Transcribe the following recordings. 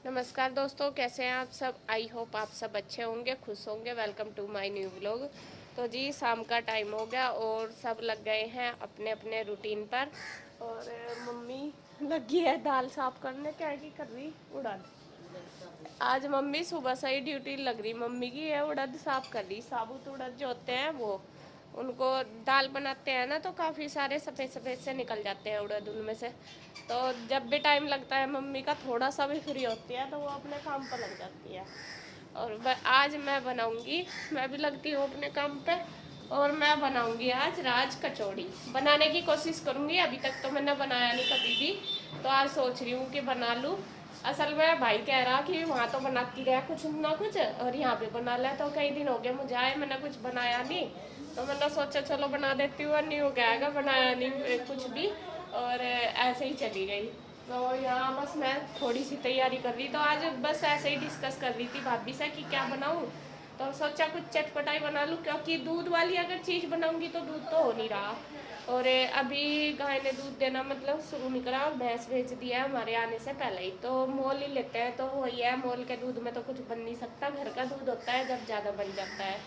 नमस्कार दोस्तों, कैसे हैं आप सब। आई होप आप सब अच्छे होंगे, खुश होंगे। Welcome to my new vlog. तो जी शाम का टाइम हो गया और सब लग गए हैं अपने अपने रूटीन पर। और मम्मी लगी है दाल साफ करने। क्या की कर रही उड़द। आज मम्मी सुबह से ही ड्यूटी लग रही मम्मी की है, उड़द साफ कर रही। साबुत उड़द जो होते हैं वो उनको दाल बनाते हैं ना, तो काफ़ी सारे सफ़ेद सफ़ेद से निकल जाते हैं उड़द उनमें से। तो जब भी टाइम लगता है मम्मी का, थोड़ा सा भी फ्री होती है तो वो अपने काम पर लग जाती है। और आज मैं बनाऊंगी, मैं भी लगती हूँ अपने काम पे। और मैं बनाऊंगी आज राज कचौड़ी। बनाने की कोशिश करूंगी, अभी तक तो मैंने बनाया नहीं कभी भी, तो आज सोच रही हूँ कि बना लूँ। असल में भाई कह रहा कि वहाँ तो बनाती रहा कुछ ना कुछ और यहाँ पे बना ले, तो कई दिन हो गए मुझे आए, मैंने कुछ बनाया नहीं। तो मैंने सोचा चलो बना देती हूँ, नहीं हो गया बनाया नहीं कुछ भी, और ऐसे ही चली गई। तो यहाँ बस मैं थोड़ी सी तैयारी कर रही, तो आज बस ऐसे ही डिस्कस कर रही थी भाभी से कि क्या बनाऊँ। तो सोचा कुछ चटपटाई बना लूँ, क्योंकि दूध वाली अगर चीज़ बनाऊँगी तो दूध तो हो नहीं रहा। और अभी गाय ने दूध देना मतलब शुरू नहीं करा, और भैंस बेच दिया है हमारे आने से पहले ही। तो मोल ही लेते हैं, तो वही है, मोल के दूध में तो कुछ बन नहीं सकता। घर का दूध होता है जब ज़्यादा बन जाता है।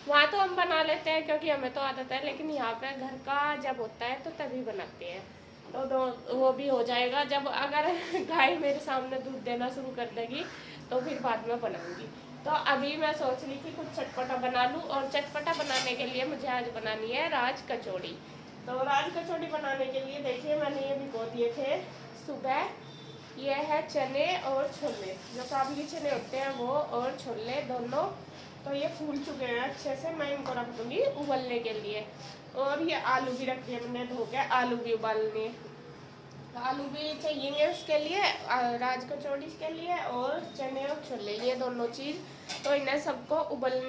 वहाँ तो हम बना लेते हैं क्योंकि हमें तो आदत है, लेकिन यहाँ पे घर का जब होता है तो तभी बनाते हैं। तो वो भी हो जाएगा जब अगर गाय मेरे सामने दूध देना शुरू कर देगी, तो फिर बाद में बनाऊंगी। तो अभी मैं सोच रही थी कुछ चटपटा बना लूँ, और चटपटा बनाने के लिए मुझे आज बनानी है राज कचौड़ी। तो राज कचौड़ी बनाने के लिए देखिए मैंने ये भिगो दिए थे सुबह। ये है चने और छोले, जो काबुली चने होते हैं वो, और छोले दोनों। तो ये फूल चुके हैं अच्छे से, मैं इनको रख दूँगी उबलने के लिए। और ये आलू भी रख दिए मैंने धो के, आलू भी उबालने। तो आलू भी चाहिए उसके लिए, राज कचौड़ी के लिए, और चने और छोले, ये दोनों चीज़। तो इन्हें सबको उबाल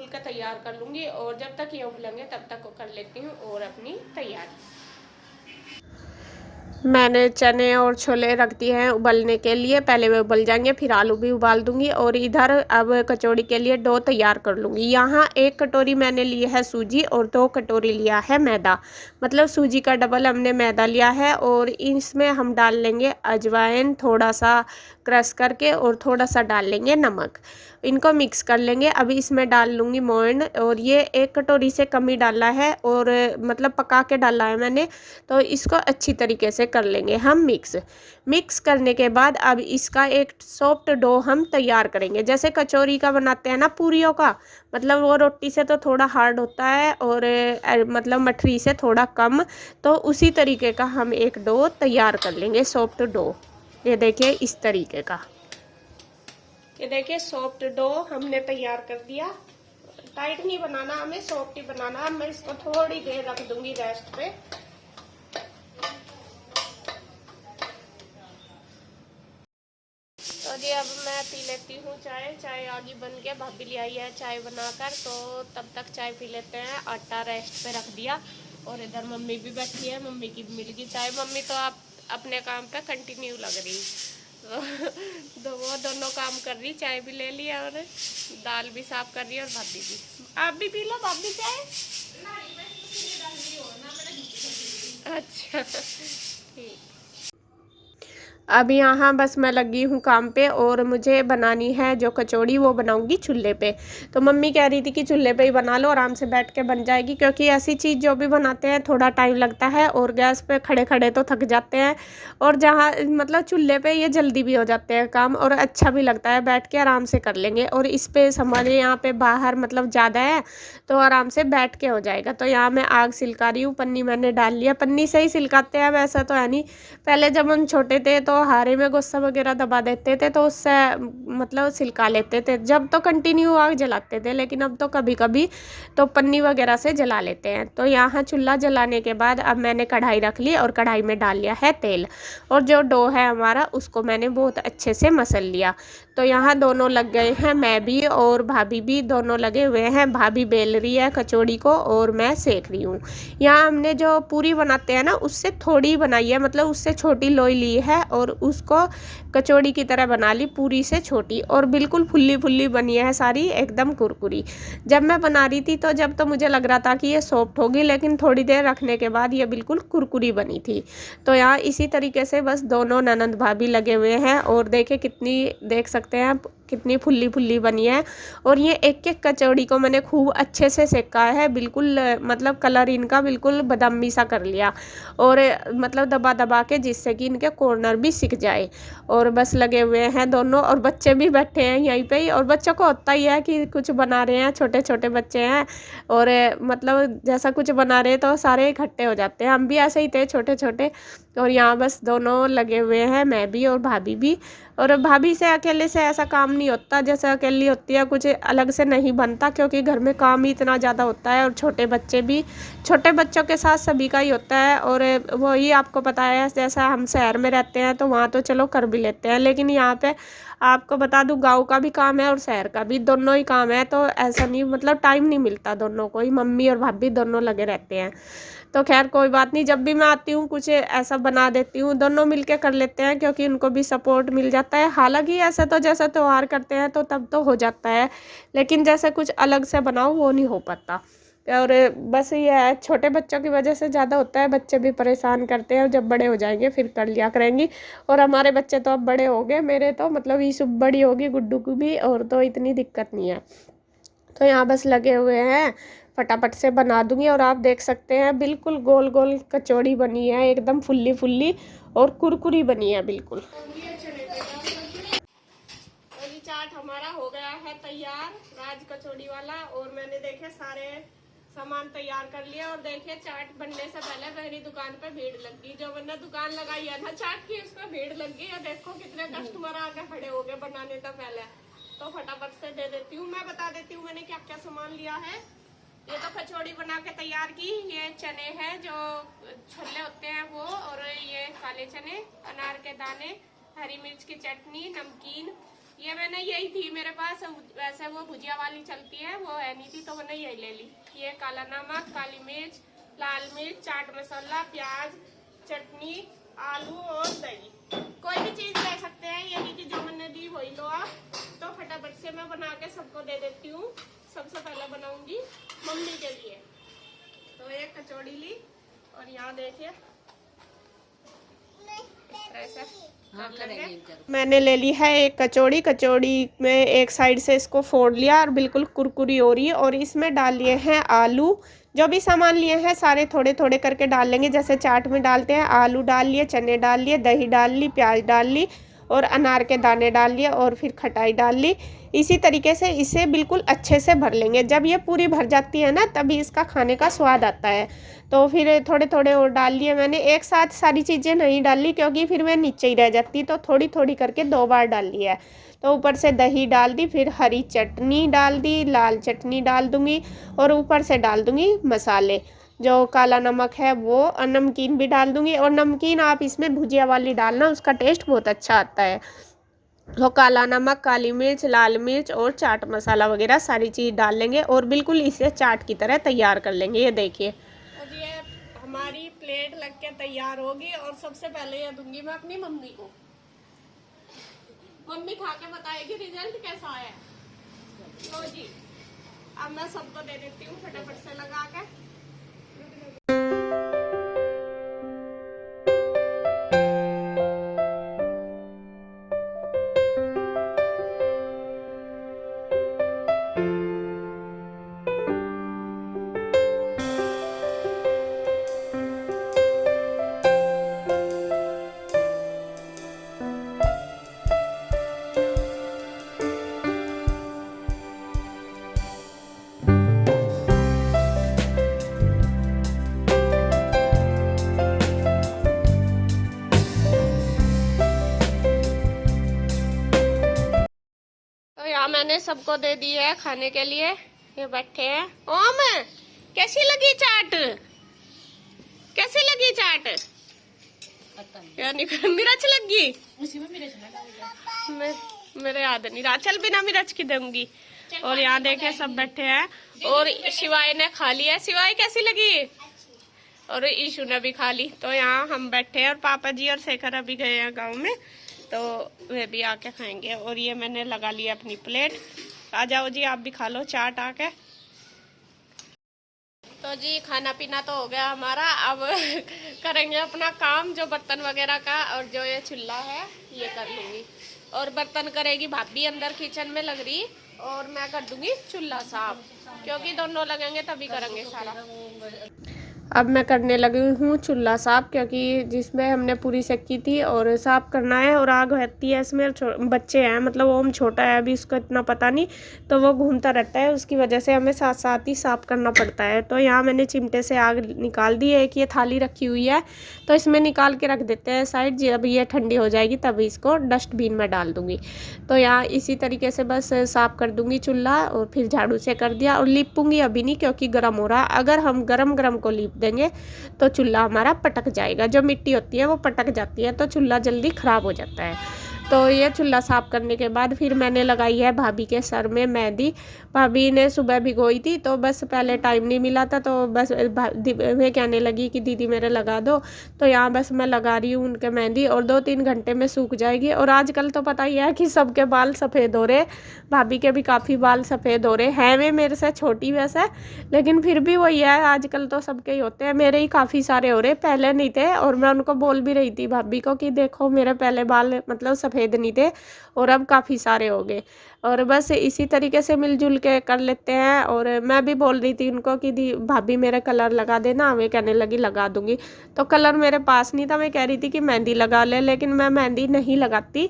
के तैयार कर लूँगी, और जब तक ये उबलेंगे तब तक कर लेती हूँ और अपनी तैयारी। मैंने चने और छोले रख दिए हैं उबलने के लिए, पहले वे उबल जाएंगे फिर आलू भी उबाल दूंगी। और इधर अब कचौड़ी के लिए डो तैयार कर लूँगी। यहाँ 1 कटोरी मैंने ली है सूजी और 2 कटोरी लिया है मैदा, मतलब सूजी का डबल हमने मैदा लिया है। और इसमें हम डाल लेंगे अजवाइन थोड़ा सा क्रश करके, और थोड़ा सा डाल लेंगे नमक। इनको मिक्स कर लेंगे। अभी इसमें डाल लूँगी मोयन, और ये 1 कटोरी से कम ही डाला है, और मतलब पका के डाला है मैंने। तो इसको अच्छी तरीके से कर लेंगे हम मिक्स करने के बाद अब इसका एक सॉफ्ट डो हम तैयार करेंगे, जैसे कचौरी का बनाते हैं ना पूरियों का। मतलब वो रोटी से तो थोड़ा हार्ड होता है, और मतलब मठरी से थोड़ा कम। तो उसी तरीके का हम एक डो तैयार कर लेंगे, सॉफ्ट डो। ये देखिए इस तरीके का, ये देखिए सॉफ्ट डो हमने तैयार कर दिया। टाइट नहीं बनाना हमें, सॉफ्ट ही बनाना है। मैं इसको थोड़ी देर रख दूंगी रेस्ट पे। तो जी अब मैं पी लेती हूँ चाय आगे बन के, भाभी ले आई है चाय बनाकर। तो तब तक चाय पी लेते हैं। आटा रेस्ट पे रख दिया, और इधर मम्मी भी बैठी है, मम्मी की मिल गई चाय। मम्मी तो आप अपने काम पे कंटिन्यू लग रही, तो वो दोनों काम कर रही, चाय भी ले लिया और दाल भी साफ कर रही है। और भाभी भी, आप भी पी लो भाभी चाय। अच्छा ठीक। अब यहाँ बस मैं लगी हूँ काम पे, और मुझे बनानी है जो कचौड़ी वो बनाऊँगी चूल्हे पे। तो मम्मी कह रही थी कि चूल्हे पे ही बना लो, आराम से बैठ के बन जाएगी, क्योंकि ऐसी चीज़ जो भी बनाते हैं थोड़ा टाइम लगता है, और गैस पे खड़े खड़े तो थक जाते हैं। और जहाँ मतलब चूल्हे पे ये जल्दी भी हो जाते हैं काम, और अच्छा भी लगता है, बैठ के आराम से कर लेंगे। और स्पेस हमारे यहाँ पे बाहर मतलब ज़्यादा है, तो आराम से बैठ के हो जाएगा। तो यहाँ मैं आग सिलका रही हूँ, पन्नी मैंने डाल लिया। पन्नी से ही सिलकाते हैं, वैसा तो है नहीं। पहले जब हम छोटे थे तो हारे में गुस्सा वगैरह दबा देते थे, तो उससे मतलब सिलका लेते थे, जब तो कंटिन्यू आग जलाते थे। लेकिन अब तो कभी कभी तो पन्नी वगैरह से जला लेते हैं। तो यहाँ चूल्हा जलाने के बाद अब मैंने कढ़ाई रख ली, और कढ़ाई में डाल लिया है तेल। और जो डो है हमारा उसको मैंने बहुत अच्छे से मसल लिया। तो यहाँ दोनों लग गए हैं, मैं भी और भाभी भी दोनों लगे हुए हैं। भाभी बेल रही है कचौड़ी को, और मैं सेक रही हूँ। यहाँ हमने जो पूरी बनाते हैं ना उससे थोड़ी बनाई है, मतलब उससे छोटी लोई ली है, और और उसको कचौड़ी की तरह बना ली, पूरी से छोटी, और बिल्कुल फुल्ली फुल्ली बनी है सारी, एकदम कुरकुरी। जब मैं बना रही थी तो जब तो मुझे लग रहा था कि ये सॉफ्ट होगी, लेकिन थोड़ी देर रखने के बाद ये बिल्कुल कुरकुरी बनी थी। तो यहाँ इसी तरीके से बस दोनों ननंद भाभी लगे हुए हैं, और देखे कितनी, देख सकते हैं आप कितनी फुल्ली फुल्ली बनी है। और ये एक एक कचौड़ी को मैंने खूब अच्छे से सेका है, बिल्कुल मतलब कलर इनका बिल्कुल बादामी सा कर लिया, और मतलब दबा दबा के, जिससे कि इनके कॉर्नर भी सिक जाए। और बस लगे हुए हैं दोनों, और बच्चे भी बैठे हैं यहीं पे ही। और बच्चों को होता ही है कि कुछ बना रहे हैं, छोटे छोटे बच्चे हैं, और मतलब जैसा कुछ बना रहे तो सारे इकट्ठे हो जाते हैं। हम भी ऐसे ही थे छोटे छोटे। और यहाँ बस दोनों लगे हुए हैं, मैं भी और भाभी भी। और भाभी से अकेले से ऐसा काम नहीं होता, जैसे अकेली होती है कुछ अलग से नहीं बनता, क्योंकि घर में काम ही इतना ज़्यादा होता है। और छोटे बच्चे भी, छोटे बच्चों के साथ सभी का ही होता है। और वही आपको पता है, जैसा हम शहर में रहते हैं तो वहाँ तो चलो कर भी लेते हैं, लेकिन यहाँ पे आपको बता दूँ, गाँव का भी काम है और शहर का भी, दोनों ही काम है। तो ऐसा नहीं, मतलब टाइम नहीं मिलता दोनों को ही, मम्मी और भाभी दोनों लगे रहते हैं। तो खैर कोई बात नहीं, जब भी मैं आती हूँ कुछ ऐसा बना देती हूँ, दोनों मिलके कर लेते हैं, क्योंकि उनको भी सपोर्ट मिल जाता है। हालांकि ऐसा तो जैसा त्योहार करते हैं तो तब तो हो जाता है, लेकिन जैसे कुछ अलग से बनाओ वो नहीं हो पाता। और बस ये है, छोटे बच्चों की वजह से ज़्यादा होता है, बच्चे भी परेशान करते हैं, और जब बड़े हो जाएंगे फिर कर लिया करेंगी। और हमारे बच्चे तो अब बड़े हो गए, मेरे तो मतलब ईशु बड़ी होगी, गुड्डू की भी, और तो इतनी दिक्कत नहीं है। तो यहाँ बस लगे हुए हैं, फटाफट से बना दूंगी। और आप देख सकते हैं बिल्कुल गोल गोल कचौड़ी बनी है, एकदम फुल्ली फुल्ली और कुरकुरी बनी है बिल्कुल। चाट हमारा हो गया है तैयार, राज कचौड़ी वाला। और मैंने देखे सारे सामान तैयार कर लिया। और देखिए चाट बनने से पहले मेरी दुकान पे भीड़ लग गई, जो मैंने दुकान लगाई है ना चाट की, उस पर भीड़ लग गई। और देखो कितने कस्टमर आके खड़े हो गए बनाने से पहले। तो फटाफट से दे देती हूँ, मैं बता देती हूँ मैंने क्या क्या सामान लिया है। ये तो कचौड़ी बना के तैयार की, ये चने हैं जो छोले होते हैं वो, और ये काले चने, अनार के दाने, हरी मिर्च की चटनी, नमकीन। ये मैंने यही थी मेरे पास, वैसे वो भुजिया वाली चलती है, वो है नहीं थी तो मैंने यही ले ली। ये काला नमक, काली मिर्च, लाल मिर्च, चाट मसाला, प्याज, चटनी, आलू और दही। कोई भी चीज़ ले सकते हैं, ये नहीं कि जो मैंने दी वही लो आप। तो फटाफट से मैं बना के सबको दे देती हूँ। सबसे पहले बनाऊंगी मम्मी के लिए। तो एक कचौड़ी ली, और यहाँ देखिए मैंने ले ली है एक कचौड़ी। कचौड़ी में एक साइड से इसको फोड़ लिया और बिल्कुल कुरकुरी हो रही है। और इसमें डाल लिए हैं आलू, जो भी सामान लिए हैं सारे थोड़े थोड़े करके डाल लेंगे, जैसे चाट में डालते हैं। आलू डाल लिए, चने डाल लिए, दही डाल ली, प्याज डाल ली, और अनार के दाने डाल लिए, और फिर खटाई डाल ली। इसी तरीके से इसे बिल्कुल अच्छे से भर लेंगे। जब ये पूरी भर जाती है ना, तभी इसका खाने का स्वाद आता है। तो फिर थोड़े थोड़े और डाल लिए मैंने, एक साथ सारी चीज़ें नहीं डाली क्योंकि फिर वह नीचे ही रह जाती, तो थोड़ी थोड़ी करके 2 बार डाल लिया है। तो ऊपर से दही डाल दी, फिर हरी चटनी डाल दी, लाल चटनी डाल दूँगी, और ऊपर से डाल दूँगी मसाले, जो काला नमक है वो, और नमकीन भी डाल दूँगी। और नमकीन आप इसमें भुजिया वाली डालना, उसका टेस्ट बहुत अच्छा आता है। तो काला नमक, काली मिर्च, लाल मिर्च और चाट मसाला वगैरह सारी चीज़ डाल लेंगे, और बिल्कुल इसे चाट की तरह तैयार कर लेंगे। ये देखिए, और ये हमारी प्लेट लग के तैयार होगी। और सबसे पहले ये दूंगी मैं अपनी मम्मी को। मम्मी खा के बताएगी रिजल्ट कैसा आया। लो जी, अब मैं सबको दे देती हूँ फटाफट से लगा के। मैंने सबको दे दी है खाने के लिए, ये बैठे हैं। ओम, कैसी लगी चाट? कैसी लगी चाट? मिर्च लगी? मेरे याद नहीं रहा, चल बिना मिर्च की दूंगी। और यहाँ देखे सब बैठे हैं, और शिवाय ने खा लिया। शिवाय कैसी लगी? और ईशु ने भी खा ली। तो यहाँ हम बैठे हैं और पापा जी और शेखर अभी गए हैं गांव में, तो वे भी आके खाएंगे। और ये मैंने लगा लिया अपनी प्लेट। आ जाओ जी, आप भी खा लो चाट आके। तो जी खाना पीना तो हो गया हमारा, अब करेंगे अपना काम जो बर्तन वगैरह का। और जो ये चूल्हा है ये कर लूँगी, और बर्तन करेगी भाभी अंदर किचन में लग रही, और मैं कर दूँगी चूल्हा साफ, क्योंकि दोनों लगेंगे तभी करेंगे सारा। अब मैं करने लगी हूँ चूल्हा साफ, क्योंकि जिसमें हमने पूरी सेकी थी और साफ़ करना है। और आग रहती है इसमें, बच्चे हैं, मतलब ओम छोटा है अभी, उसको इतना पता नहीं, तो वो घूमता रहता है, उसकी वजह से हमें साथ साथ ही साफ़ करना पड़ता है। तो यहाँ मैंने चिमटे से आग निकाल दी है। एक ये थाली रखी हुई है, तो इसमें निकाल के रख देते हैं साइड। जब ये ठंडी हो जाएगी तभी इसको डस्टबिन में डाल दूँगी। तो यहाँ इसी तरीके से बस साफ़ कर दूँगी चूल्हा, और फिर झाड़ू से कर दिया। और लीपूँगी अभी नहीं, क्योंकि गर्म हो रहा। अगर हम गरम को लीप देंगे तो चूल्हा हमारा पटक जाएगा, जो मिट्टी होती है वो पटक जाती है, तो चूल्हा जल्दी ख़राब हो जाता है। तो ये चूल्हा साफ़ करने के बाद फिर मैंने लगाई है भाभी के सर में मेहंदी। भाभी ने सुबह भिगोई थी, तो बस पहले टाइम नहीं मिला था, तो बस वे कहने लगी कि दीदी मेरे लगा दो। तो यहाँ बस मैं लगा रही हूँ उनके मेहंदी, और 2-3 घंटे में सूख जाएगी। और आजकल तो पता ही है कि सबके बाल सफ़ेद हो रहे, भाभी के भी काफ़ी बाल सफ़ेद हो रहे हैं। वे मेरे से छोटी वैसे, लेकिन फिर भी वही है, आजकल तो सबके ही होते हैं। मेरे ही काफ़ी सारे हो रहे, पहले नहीं थे। और मैं उनको बोल भी रही थी भाभी को कि देखो मेरे पहले बाल मतलब सफ़ेद नहीं थे, और अब काफ़ी सारे हो गए। और बस इसी तरीके से मिलजुल के कर लेते हैं। और मैं भी बोल रही थी उनको कि दी भाभी मेरे कलर लगा देना, वे कहने लगी लगा दूंगी। तो कलर मेरे पास नहीं था, मैं कह रही थी कि मेहंदी लगा ले, लेकिन मैं मेहंदी नहीं लगाती,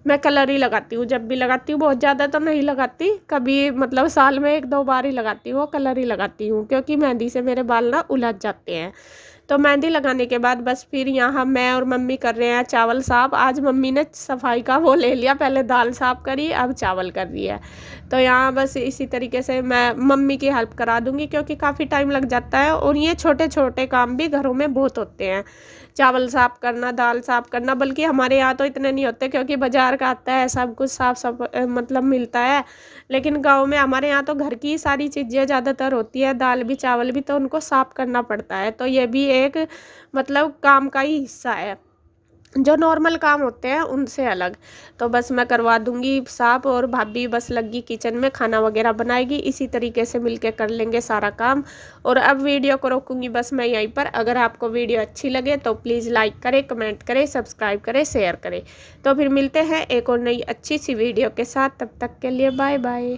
मैं कलर ही लगाती हूँ। जब भी लगाती हूँ, बहुत ज़्यादा तो नहीं लगाती, कभी मतलब साल में 1-2 बार ही लगाती हूँ, वो कलर ही लगाती हूँ, क्योंकि मेहंदी से मेरे बाल ना उलझ जाते हैं। तो मेहंदी लगाने के बाद बस फिर यहाँ मैं और मम्मी कर रहे हैं चावल साफ़। आज मम्मी ने सफाई का वो ले लिया, पहले दाल साफ़ करी, अब चावल कर रही है। तो यहाँ बस इसी तरीके से मैं मम्मी की हेल्प करा दूँगी, क्योंकि काफ़ी टाइम लग जाता है। और ये छोटे छोटे काम भी घरों में बहुत होते हैं, चावल साफ़ करना, दाल साफ़ करना। बल्कि हमारे यहाँ तो इतने नहीं होते, क्योंकि बाज़ार का आता है, सब कुछ साफ मतलब मिलता है। लेकिन गांव में हमारे यहाँ तो घर की सारी चीज़ें ज़्यादातर होती है, दाल भी चावल भी, तो उनको साफ़ करना पड़ता है। तो ये भी एक मतलब काम का ही हिस्सा है, जो नॉर्मल काम होते हैं उनसे अलग। तो बस मैं करवा दूंगी साफ़, और भाभी बस लगी किचन में खाना वगैरह बनाएगी। इसी तरीके से मिलके कर लेंगे सारा काम। और अब वीडियो को रोकूंगी बस मैं यहीं पर। अगर आपको वीडियो अच्छी लगे तो प्लीज़ लाइक करें, कमेंट करें, सब्सक्राइब करें, शेयर करें। तो फिर मिलते हैं एक और नई अच्छी सी वीडियो के साथ, तब तक के लिए बाय बाय।